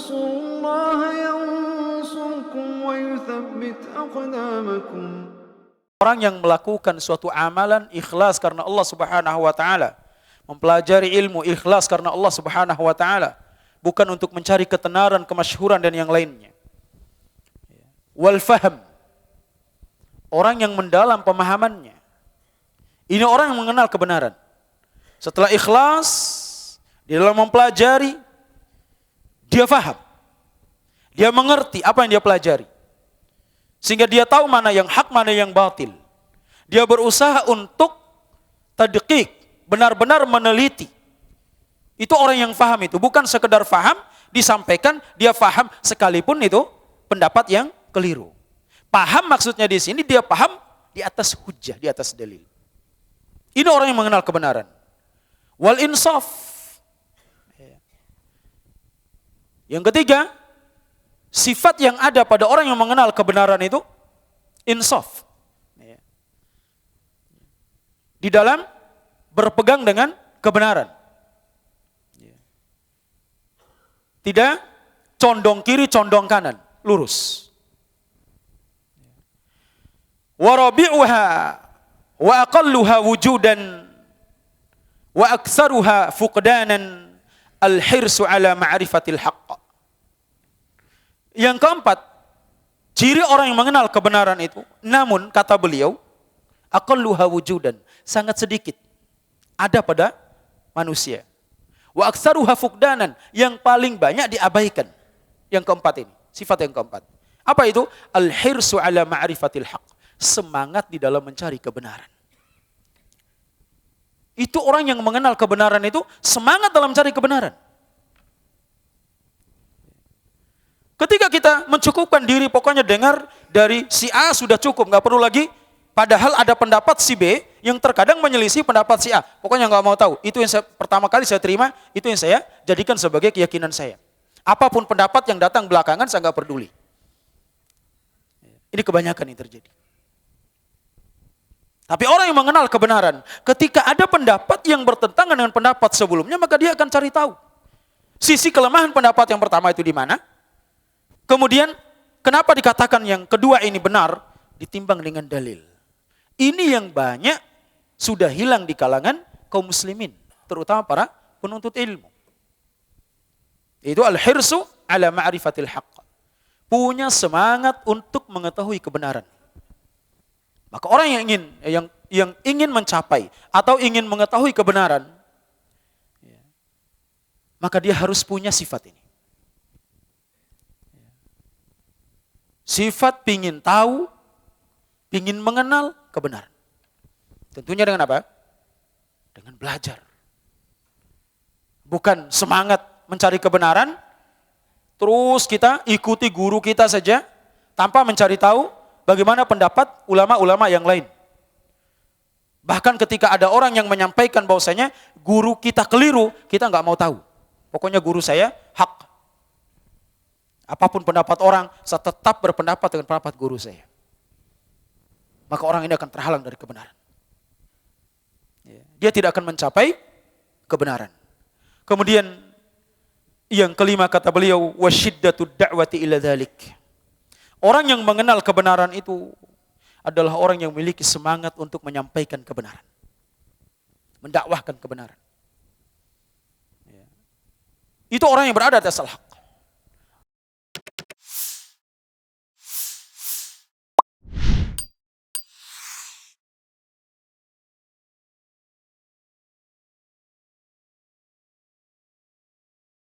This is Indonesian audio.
تنصروا الله ينصركم ويثبت أقدامكم. Orang yang melakukan suatu amalan ikhlas karena Allah Subhanahu wa taala, mempelajari ilmu ikhlas karena Allah Subhanahu wa taala, bukan untuk mencari ketenaran, kemasyhuran dan yang lainnya. Wal fahm, orang yang mendalam pemahamannya. Ini orang yang mengenal kebenaran. Setelah ikhlas di dalam mempelajari, dia faham. Dia mengerti apa yang dia pelajari. Sehingga dia tahu mana yang hak, mana yang batil. Dia berusaha untuk tadqiq, benar-benar meneliti. Itu orang yang faham itu. Bukan sekedar faham, disampaikan, dia faham sekalipun itu pendapat yang keliru. Paham maksudnya di sini, dia paham di atas hujjah, di atas dalil. Ini orang yang mengenal kebenaran. Wal insaf. Yang ketiga, sifat yang ada pada orang yang mengenal kebenaran itu insaf. Di dalam berpegang dengan kebenaran. Tidak condong kiri, condong kanan, lurus. Wa rabi'uha wa aqalluha wujudan wa aktsaruha fuqdanan al-hirsu ala ma'rifatil haqq. Yang keempat, ciri orang yang mengenal kebenaran itu, namun kata beliau, aqalluha wujudan, sangat sedikit ada pada manusia. Wa aktsaruha fuqdanan, yang paling banyak diabaikan. Yang keempat ini, sifat yang keempat. Apa itu? Al-hirsu ala ma'rifatil haqq, semangat di dalam mencari kebenaran. Itu orang yang mengenal kebenaran itu semangat dalam mencari kebenaran. Ketika kita mencukupkan diri, pokoknya dengar dari si A sudah cukup, nggak perlu lagi. Padahal ada pendapat si B yang terkadang menyelisih pendapat si A. Pokoknya nggak mau tahu. Itu yang pertama kali saya terima, itu yang saya jadikan sebagai keyakinan saya. Apapun pendapat yang datang belakangan, saya nggak peduli. Ini kebanyakan yang terjadi. Tapi orang yang mengenal kebenaran, ketika ada pendapat yang bertentangan dengan pendapat sebelumnya, maka dia akan cari tahu. Sisi kelemahan pendapat yang pertama itu di mana? Kemudian, kenapa dikatakan yang kedua ini benar, ditimbang dengan dalil. Ini yang banyak sudah hilang di kalangan kaum muslimin, terutama para penuntut ilmu. Itu al-hirsu ala ma'rifatil haqq. Punya semangat untuk mengetahui kebenaran. Maka orang yang ingin mencapai atau ingin mengetahui kebenaran, maka dia harus punya sifat ini. Sifat pingin tahu, pingin mengenal kebenaran. Tentunya dengan apa? Dengan belajar. Bukan semangat mencari kebenaran, terus kita ikuti guru kita saja, tanpa mencari tahu bagaimana pendapat ulama-ulama yang lain. Bahkan ketika ada orang yang menyampaikan bahwasanya guru kita keliru, kita nggak mau tahu. Pokoknya guru saya hak. Apapun pendapat orang, saya tetap berpendapat dengan pendapat guru saya. Maka orang ini akan terhalang dari kebenaran. Dia tidak akan mencapai kebenaran. Kemudian yang kelima kata beliau, wasyiddatud da'wati ila dzalik. Orang yang mengenal kebenaran itu adalah orang yang memiliki semangat untuk menyampaikan kebenaran. Mendakwahkan kebenaran. Itu orang yang berada di atas al-haq.